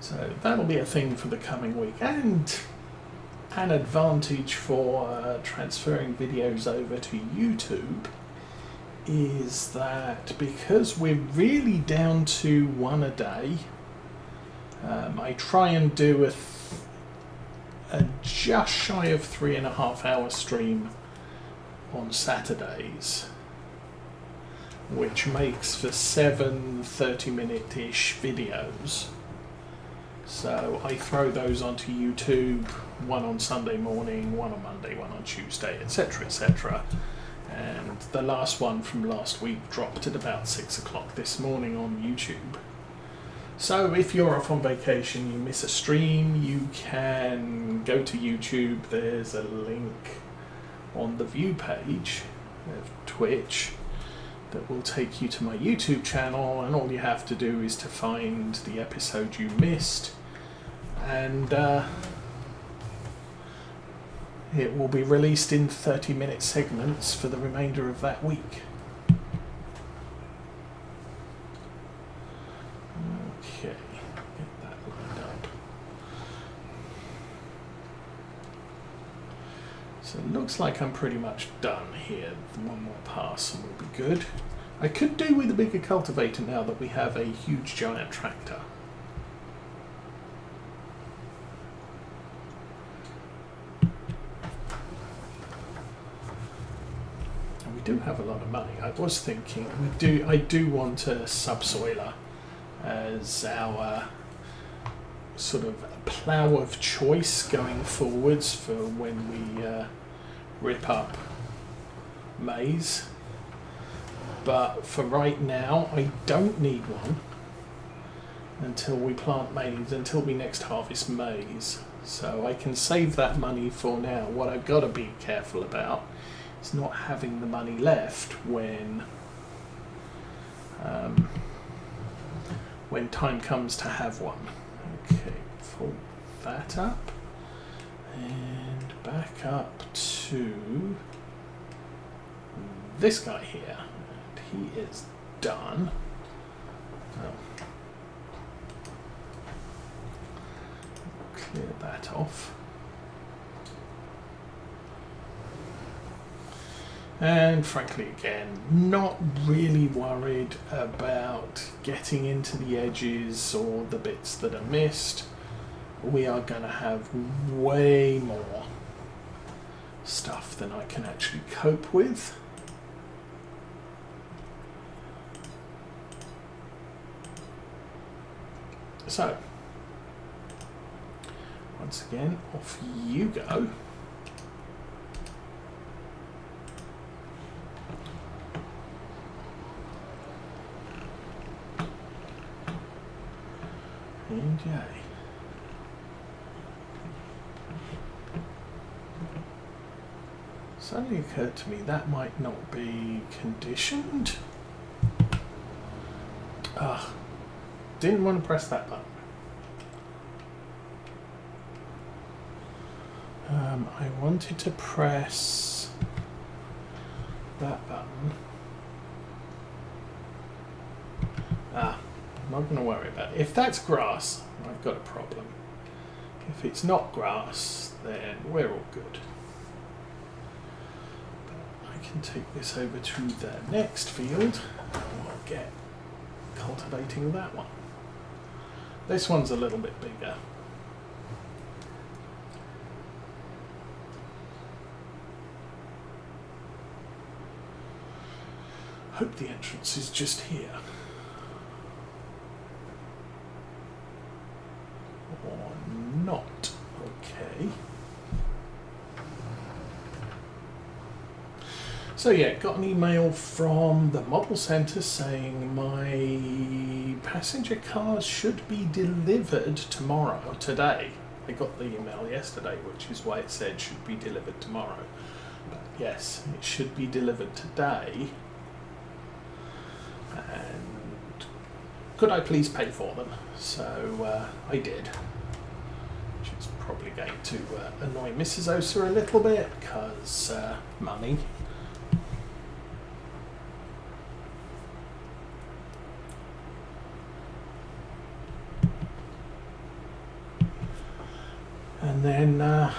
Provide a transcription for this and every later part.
So that'll be a thing for the coming week. And an advantage for transferring videos over to YouTube is that because we're really down to one a day, I try and do a just shy of 3.5 hour stream on Saturdays, which makes for 7 30-minute-ish videos. So I throw those onto YouTube, one on Sunday morning, one on Monday, one on Tuesday, etc, etc. And the last one from last week dropped at about 6 o'clock this morning on YouTube. So if you're off on vacation, you miss a stream, you can go to YouTube. There's a link on the view page of Twitch that will take you to my YouTube channel, and all you have to do is to find the episode you missed, and it will be released in 30-minute segments for the remainder of that week. Okay, get that lined up. So it looks like I'm pretty much done here. One more pass and we'll be good. I could do with a bigger cultivator now that we have a huge giant tractor. And we do have a lot of money. I was thinking I do want a subsoiler as our sort of plough of choice going forwards for when we rip up maize, but for right now I don't need one until we plant maize, until we next harvest maize, so I can save that money for now. What I've got to be careful about is not having the money left when time comes to have one. Okay, fold that up and back up to this guy here, and he is done. Oh. Clear that off. And frankly, again, not really worried about getting into the edges or the bits that are missed. We are going to have way more stuff than I can actually cope with. So, once again, off you go. And yay. Suddenly occurred to me that might not be conditioned. Didn't want to press that button. I wanted to press that button. I'm not going to worry about it. If that's grass, I've got a problem. If it's not grass, then we're all good. I can take this over to the next field and we'll get cultivating that one. This one's a little bit bigger. Hope the entrance is just here. Or not. Okay. So yeah, got an email from the model centre saying my passenger cars should be delivered today. I got the email yesterday, which is why it said should be delivered tomorrow. But yes, it should be delivered today. And could I please pay for them? So I did. Which is probably going to annoy Mrs. Osa a little bit, because money. And then, oh,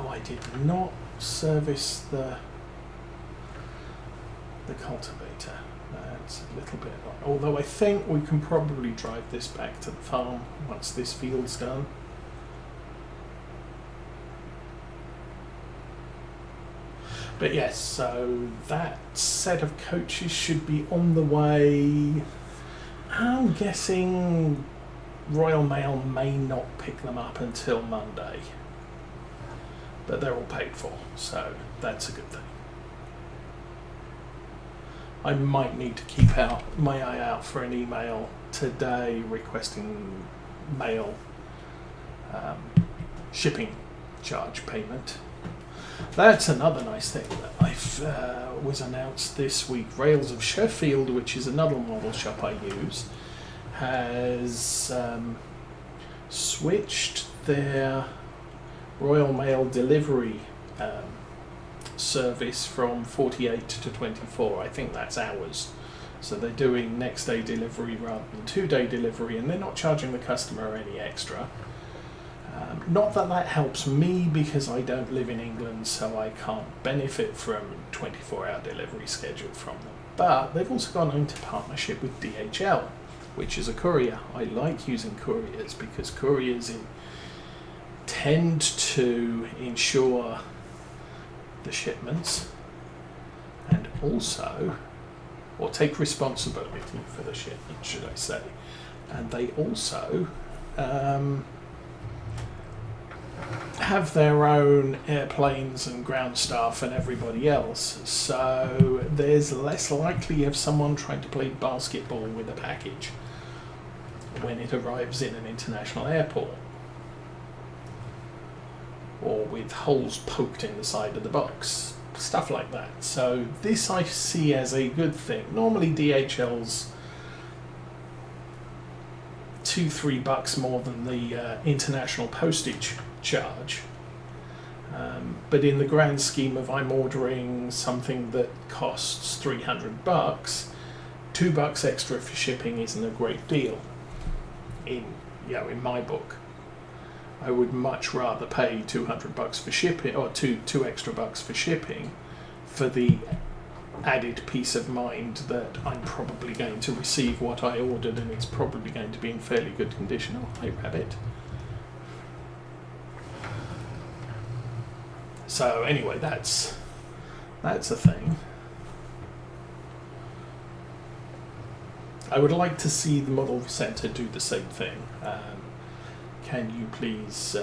I did not service the cultivator. That's a little bit, although I think we can probably drive this back to the farm once this field's done. But yes, so that set of coaches should be on the way. I'm guessing Royal Mail may not pick them up until Monday, but they're all paid for, so that's a good thing. I might need to keep my eye out for an email today requesting mail shipping charge payment. That's another nice thing that was announced this week. Rails of Sheffield, which is another model shop I use, has switched their Royal Mail delivery service from 48 to 24. I think that's hours. So they're doing next day delivery rather than 2-day delivery, and they're not charging the customer any extra. Not that that helps me because I don't live in England, so I can't benefit from 24-hour delivery schedule from them. But they've also gone into partnership with DHL, which is a courier. I like using couriers because couriers tend to ensure the shipments and also, or take responsibility for the shipment, should I say. And they also have their own airplanes and ground staff and everybody else, so there's less likely of someone trying to play basketball with a package when it arrives in an international airport, or with holes poked in the side of the box, stuff like that. So this I see as a good thing. Normally DHL's $2-3 more than the international postage charge, but in the grand scheme of I'm ordering something that costs $300, $2 extra for shipping isn't a great deal. In my book, I would much rather pay $200 for shipping, or two extra bucks for shipping, for the added peace of mind that I'm probably going to receive what I ordered and it's probably going to be in fairly good condition. Oh, hi Rabbit. So anyway, that's a thing. I would like to see the model centre do the same thing. Can you please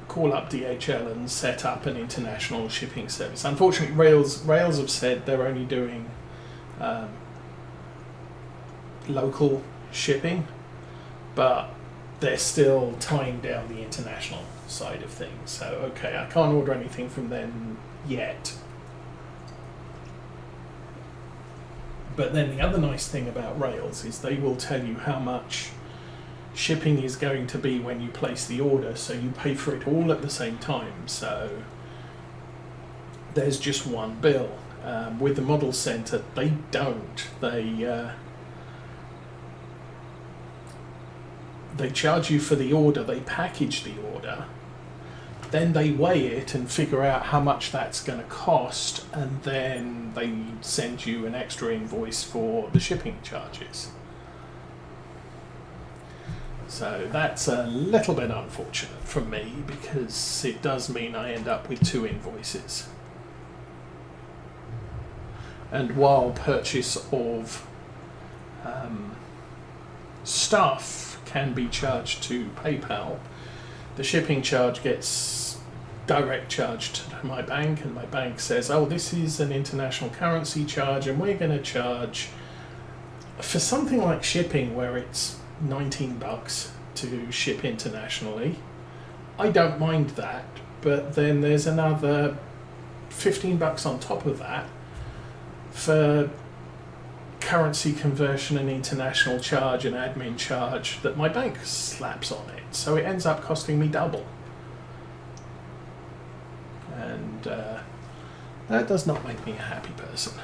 call up DHL and set up an international shipping service? Unfortunately, Rails have said they're only doing local shipping, but they're still tying down the international side of things. So, okay, I can't order anything from them yet. But then the other nice thing about Rails is they will tell you how much shipping is going to be when you place the order, so you pay for it all at the same time. So there's just one bill. With the model centre, they don't. They charge you for the order, they package the order, then they weigh it and figure out how much that's going to cost, and then they send you an extra invoice for the shipping charges. So that's a little bit unfortunate for me, because it does mean I end up with 2 invoices. And while purchase of stuff can be charged to PayPal, the shipping charge gets direct charged to my bank, and my bank says, oh, this is an international currency charge, and we're going to charge for something like shipping where it's $19 to ship internationally. I don't mind that, but then there's another $15 on top of that for currency conversion and international charge and admin charge that my bank slaps on it. So it ends up costing me double. And that does not make me a happy person.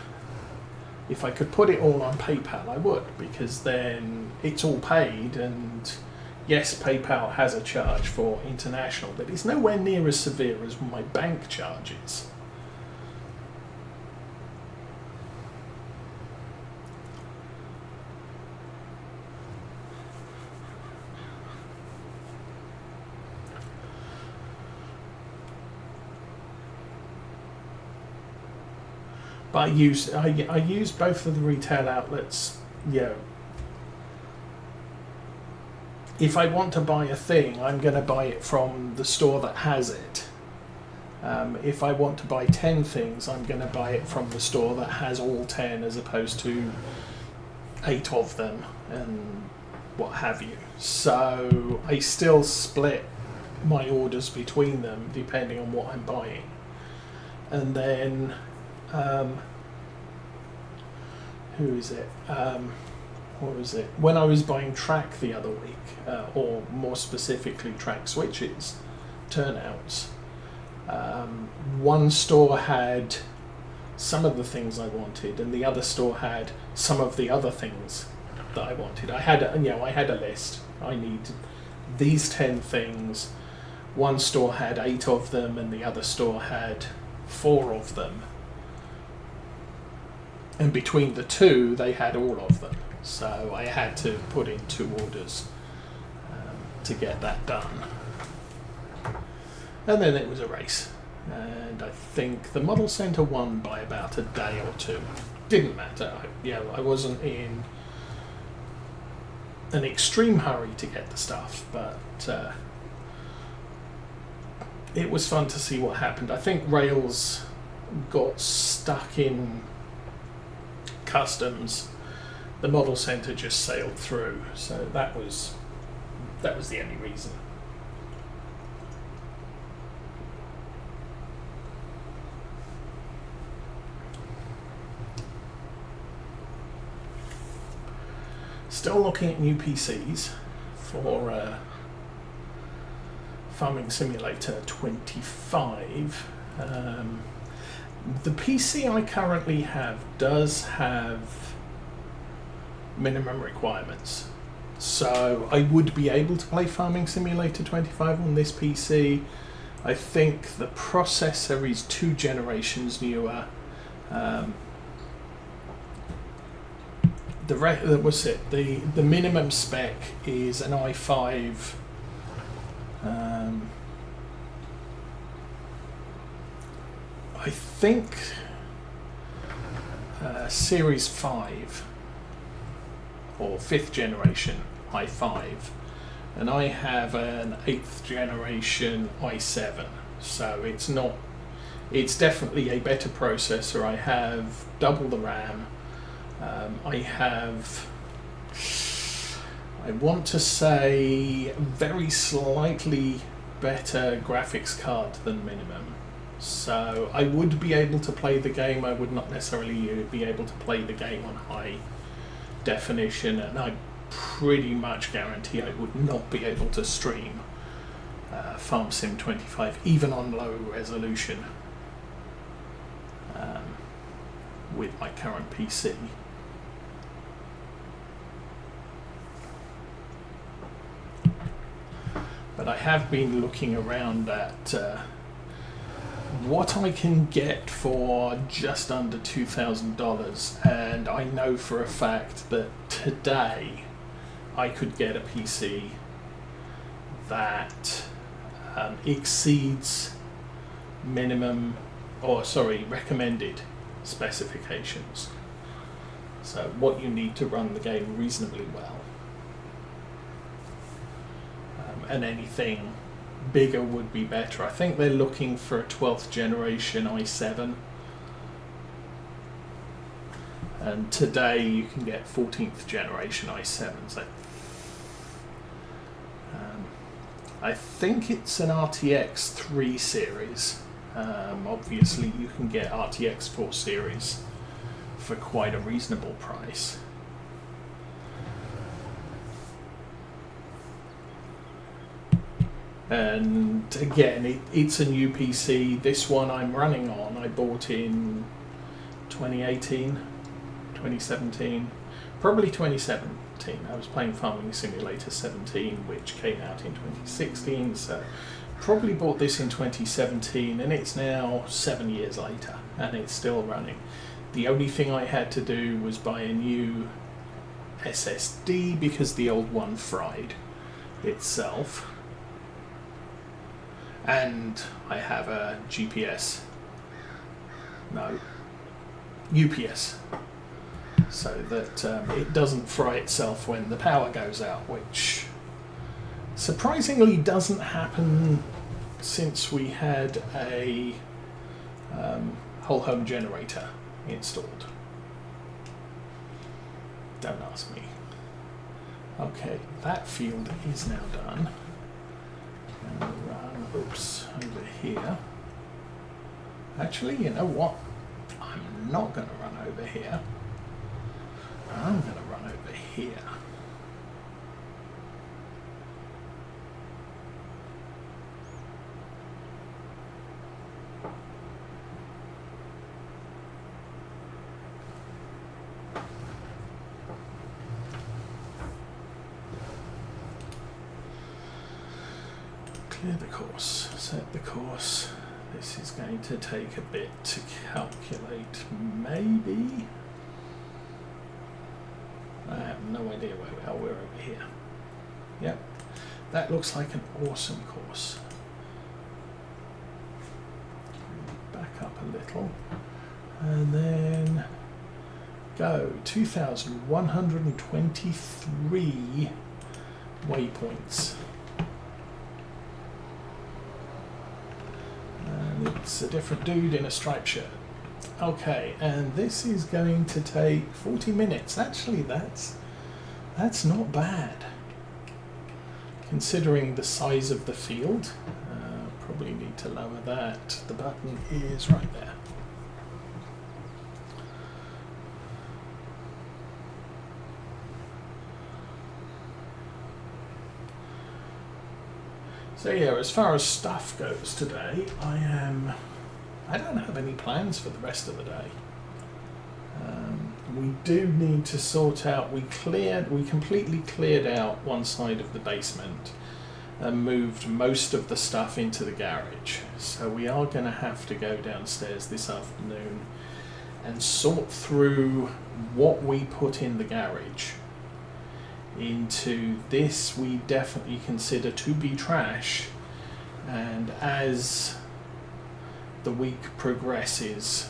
If I could put it all on PayPal, I would, because then it's all paid, and yes, PayPal has a charge for international, but it's nowhere near as severe as my bank charges. But I use both of the retail outlets. If I want to buy a thing, I'm going to buy it from the store that has it. If I want to buy 10 things, I'm going to buy it from the store that has all 10, as opposed to 8 of them and what have you. So I still split my orders between them depending on what I'm buying. And then who is it? What was it? When I was buying track the other week, or more specifically track switches, turnouts, one store had some of the things I wanted, and the other store had some of the other things that I wanted. I had a list. I need these 10 things. One store had 8 of them, and the other store had 4 of them. And between the two, they had all of them. So I had to put in 2 orders to get that done. And then it was a race. And I think the model centre won by about a day or 2. Didn't matter. I wasn't in an extreme hurry to get the stuff, but it was fun to see what happened. I think Rails got stuck in customs. The model centre just sailed through, so that was the only reason. Still looking at new PCs for Farming Simulator 25. The PC I currently have does have minimum requirements, so I would be able to play Farming Simulator 25 on this PC. I think the processor is 2 generations newer. The minimum spec is an i5. I think Series 5 or 5th generation i5, and I have an 8th generation i7, so it's definitely a better processor. I have double the RAM. I want to say very slightly better graphics card than minimum. So I would be able to play the game. I would not necessarily be able to play the game on high definition, and I pretty much guarantee I would not be able to stream Farm Sim 25 even on low resolution with my current PC. But I have been looking around at what I can get for just under $2,000, and I know for a fact that today I could get a PC that exceeds recommended specifications. So what you need to run the game reasonably well. And anything bigger would be better. I think they're looking for a 12th generation i7, and today you can get 14th generation i7s. I think it's an RTX 3 series. Obviously you can get RTX 4 series for quite a reasonable price. And again, it's a new PC. This one I'm running on, I bought in 2018, 2017, probably 2017. I was playing Farming Simulator 17, which came out in 2016, so probably bought this in 2017, and it's now 7 years later, and it's still running. The only thing I had to do was buy a new SSD because the old one fried itself, and I have a UPS, so that it doesn't fry itself when the power goes out, which surprisingly doesn't happen since we had a whole home generator installed. Don't ask me. Okay, that field is now done. And we'll run, oops, over here. Actually, you know what? I'm not going to run over here. I'm going to run over here. Clear the course, set the course. This is going to take a bit to calculate, maybe. I have no idea where we are. We're over here. Yep, that looks like an awesome course. Back up a little, and then go 2,123 waypoints. And it's a different dude in a striped shirt. Okay, and this is going to take 40 minutes. Actually, that's not bad, considering the size of the field. Probably need to lower that. The button is right there. So yeah, as far as stuff goes today, I don't have any plans for the rest of the day. We do need to sort out, we completely cleared out one side of the basement and moved most of the stuff into the garage. So we are going to have to go downstairs this afternoon and sort through what we put in the garage into this we definitely consider to be trash, and as the week progresses,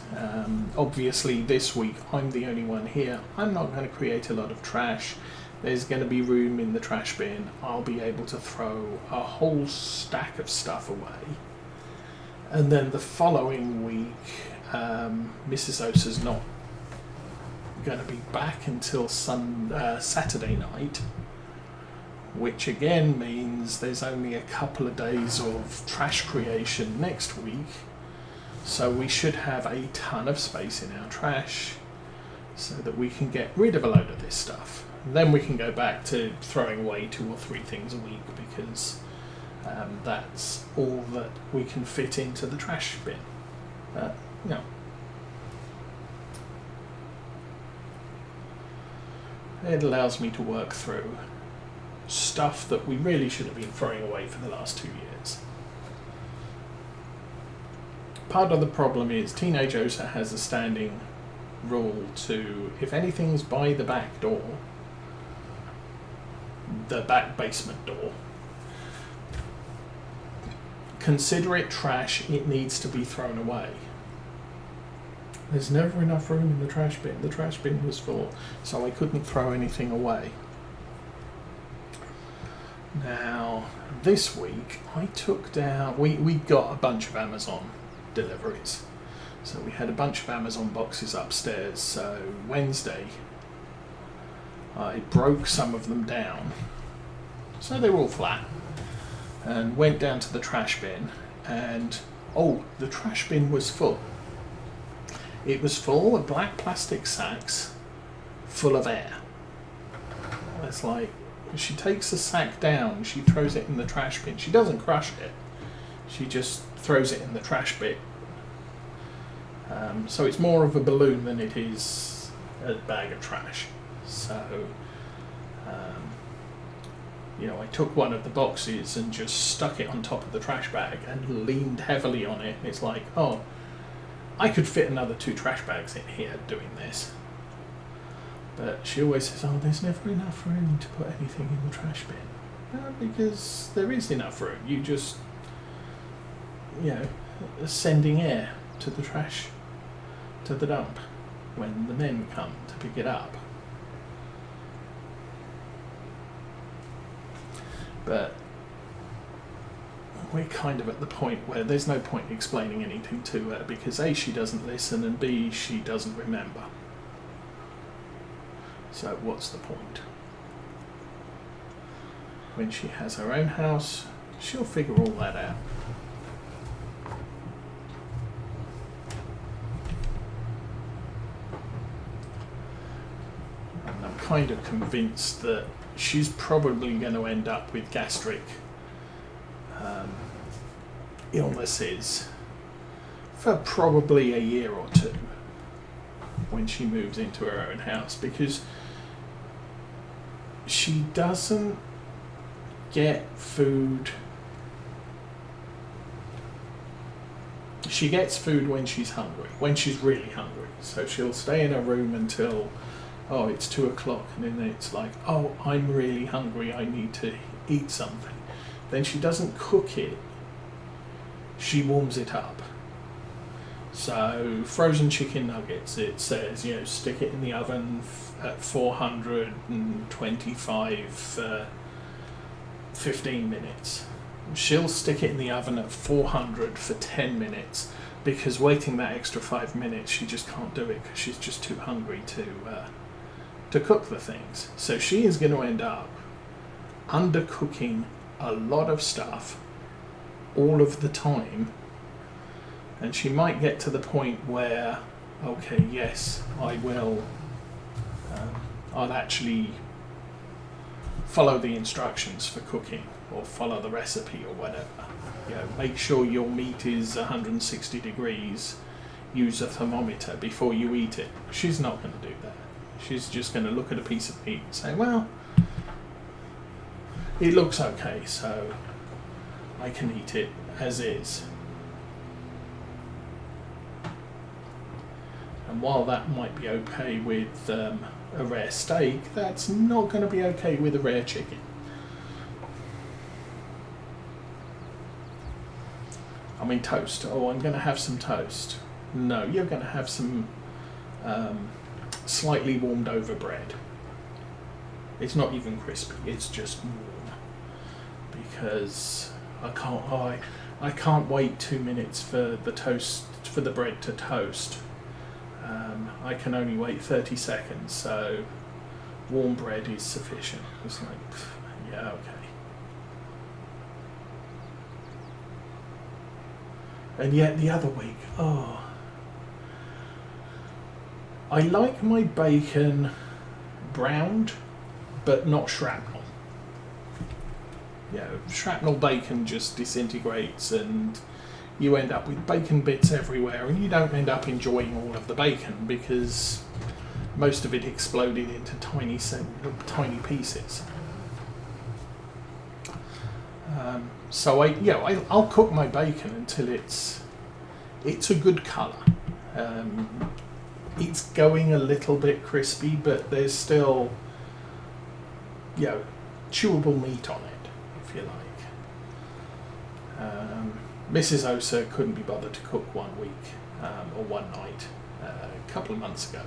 obviously this week I'm the only one here. I'm not going to create a lot of trash. There's going to be room in the trash bin. I'll be able to throw a whole stack of stuff away, and then the following week Mrs. Osa's not going to be back until Saturday night, which again means there's only a couple of days of trash creation next week, so we should have a ton of space in our trash so that we can get rid of a load of this stuff. And then we can go back to throwing away 2 or 3 things a week, because that's all that we can fit into the trash bin. No. It allows me to work through stuff that we really should have been throwing away for the last 2 years. Part of the problem is Teenage Osa has a standing rule to, if anything's by the back door, the back basement door, consider it trash, it needs to be thrown away. There's never enough room in the trash bin. The trash bin was full, so I couldn't throw anything away. Now, this week, I took down... We got a bunch of Amazon deliveries. So we had a bunch of Amazon boxes upstairs. So Wednesday, I broke some of them down. So they were all flat. And went down to the trash bin. And, the trash bin was full. It was full of black plastic sacks full of air. It's like, she takes the sack down, she throws it in the trash bin. She doesn't crush it, she just throws it in the trash bin. So it's more of a balloon than it is a bag of trash. So, you know, I took one of the boxes and just stuck it on top of the trash bag and leaned heavily on it. And it's like, oh, I could fit another 2 trash bags in here doing this. But she always says, oh, there's never enough room to put anything in the trash bin. No, because there is enough room. You just, you know, sending air to the trash, to the dump, when the men come to pick it up. But we're kind of at the point where there's no point explaining anything to her, because A, she doesn't listen, and B, she doesn't remember. So what's the point? When she has her own house, she'll figure all that out. And I'm kind of convinced that she's probably going to end up with gastric illnesses for probably a year or 2 when she moves into her own house, because she doesn't get food. She gets food when she's hungry, when she's really hungry. So she'll stay in her room until, oh, it's 2 o'clock, and then it's like, oh, I'm really hungry, I need to eat something. Then she doesn't cook it, she warms it up. So frozen chicken nuggets, it says, you know, stick it in the oven at 425 for 15 minutes. She'll stick it in the oven at 400 for 10 minutes, because waiting that extra 5 minutes, she just can't do it, because she's just too hungry to cook the things. So she is going to end up undercooking a lot of stuff all of the time, and she might get to the point where, okay, yes, I will, I'll actually follow the instructions for cooking, or follow the recipe, or whatever. You know, make sure your meat is 160 degrees, use a thermometer before you eat it. She's not going to do that. She's just going to look at a piece of meat and say, well, it looks okay, so I can eat it as is. And while that might be okay with a rare steak, that's not going to be okay with a rare chicken. I mean, toast. Oh, I'm going to have some toast. No, you're going to have some slightly warmed over bread. It's not even crispy, it's just warm. Because I can't wait 2 minutes for the bread to toast. I can only wait 30 seconds, so warm bread is sufficient. It's like, yeah, okay. And yet the other week, oh, I like my bacon browned, but not shrapnel. You know, shrapnel bacon just disintegrates and you end up with bacon bits everywhere, and you don't end up enjoying all of the bacon because most of it exploded into tiny pieces. So I'll cook my bacon until it's a good colour. It's going a little bit crispy, but there's still, you know, chewable meat on it, if you like. Mrs. Osa couldn't be bothered to cook 1 week or one night a couple of months ago.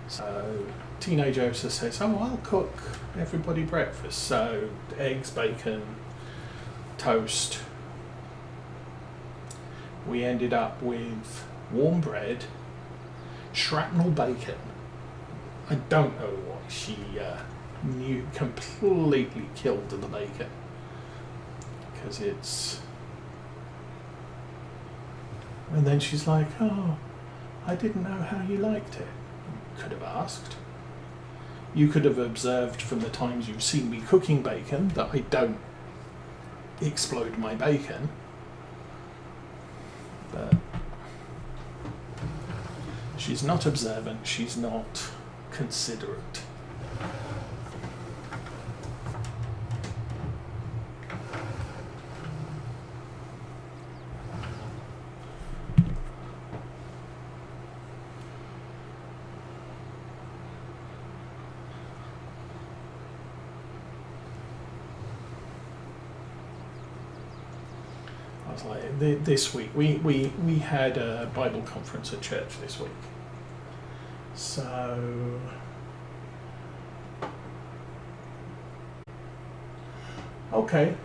So teenage Osa says, oh, I'll cook everybody breakfast. So eggs, bacon, toast. We ended up with warm bread, shrapnel bacon. I don't know why she completely killed the bacon, because it's... And then she's like, oh, I didn't know how you liked it. Could have asked. You could have observed from the times you've seen me cooking bacon that I don't explode my bacon. But she's not observant, she's not consider it. I was like, this week we had a Bible conference at church this week, so okay.